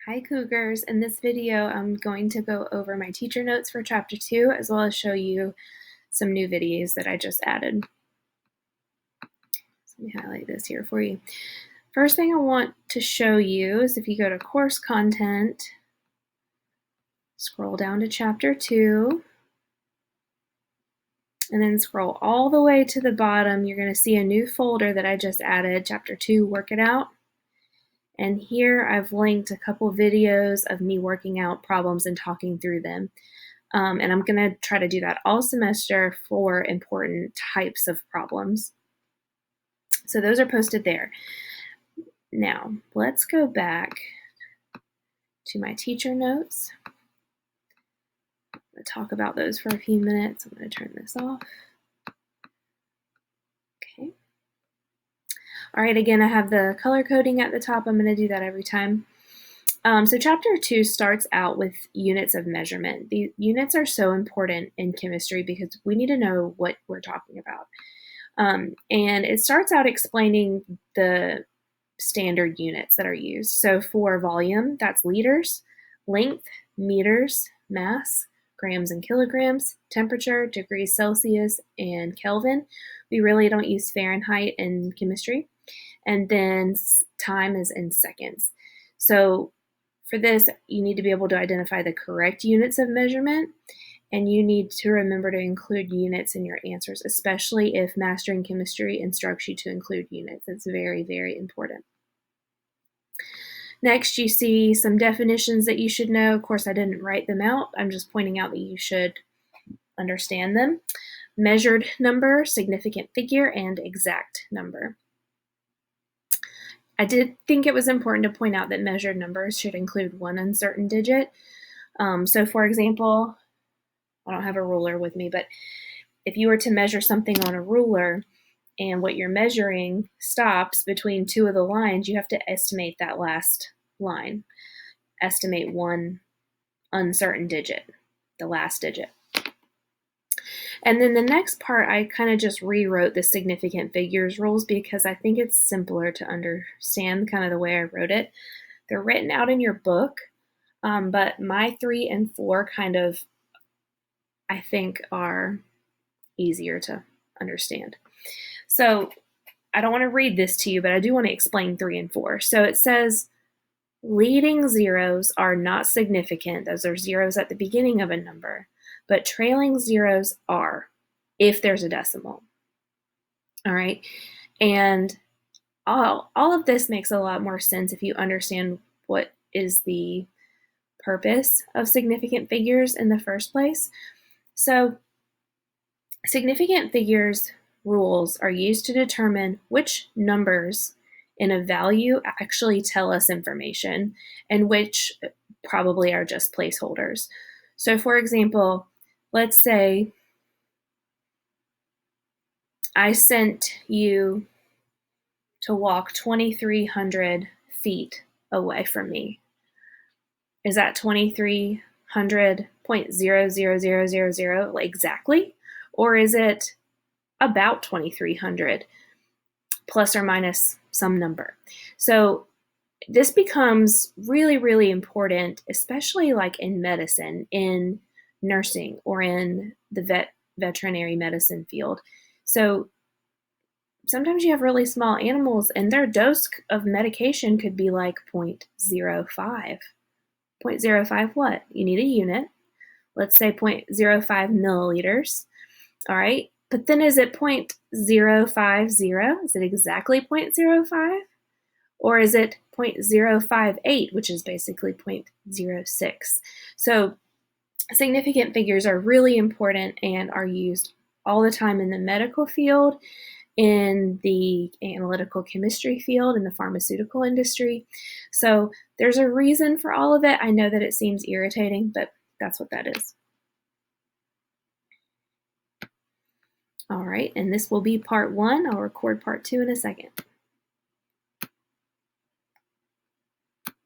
Hi Cougars, in this video I'm going to go over my teacher notes for chapter 2 as well as show you some new videos that I just added. So let me highlight this here for you. First thing I want to show you is if you go to course content, scroll down to chapter 2, and then scroll all the way to the bottom, you're going to see a new folder that I just added, chapter 2, Work It Out. And here I've linked a couple videos of me working out problems and talking through them. And I'm going to try to do that all semester for important types of problems. So those are posted there. Now, let's go back to my teacher notes. I'm going to talk about those for a few minutes. I'm going to turn this off. Okay. All right, again, I have the color coding at the top. I'm going to do that every time. So chapter 2 starts out with units of measurement. The units are so important in chemistry because we need to know what we're talking about. And it starts out explaining the standard units that are used. So for volume, that's liters, length, meters, mass, grams and kilograms, temperature, degrees Celsius, and Kelvin. We really don't use Fahrenheit in chemistry. And then time is in seconds. So for this, you need to be able to identify the correct units of measurement, and you need to remember to include units in your answers, especially if Mastering Chemistry instructs you to include units. It's very, very important. Next, you see some definitions that you should know. Of course, I didn't write them out. I'm just pointing out that you should understand them. Measured number, significant figure, and exact number. I did think it was important to point out that measured numbers should include one uncertain digit. So for example, I don't have a ruler with me, but if you were to measure something on a ruler and what you're measuring stops between two of the lines, you have to estimate that last line. Estimate one uncertain digit, the last digit. And then the next part, I kind of just rewrote the significant figures rules because I think it's simpler to understand kind of the way I wrote it. They're written out in your book, but my 3 and 4 kind of, I think, are easier to understand. So I don't want to read this to you, but I do want to explain 3 and 4. So it says, leading zeros are not significant. Those are zeros at the beginning of a number. But trailing zeros are, if there's a decimal. All right, and all of this makes a lot more sense if you understand what is the purpose of significant figures in the first place. So significant figures rules are used to determine which numbers in a value actually tell us information and which probably are just placeholders. So for example, let's say I sent you to walk 2,300 feet away from me. Is that 2,300.00000 exactly? Or is it about 2,300 plus or minus some number? So this becomes really, really important, especially like in medicine, in nursing, or in the veterinary medicine field. So sometimes you have really small animals and their dose of medication could be like 0.05. 0.05 what? You need a unit. Let's say 0.05 milliliters. All right. But then is it 0.050? Is it exactly 0.05? Or is it 0.058, which is basically 0.06? So significant figures are really important and are used all the time in the medical field, in the analytical chemistry field, in the pharmaceutical industry. So there's a reason for all of it. I know that it seems irritating, but that's what that is. All right, and this will be part 1. I'll record part 2 in a second.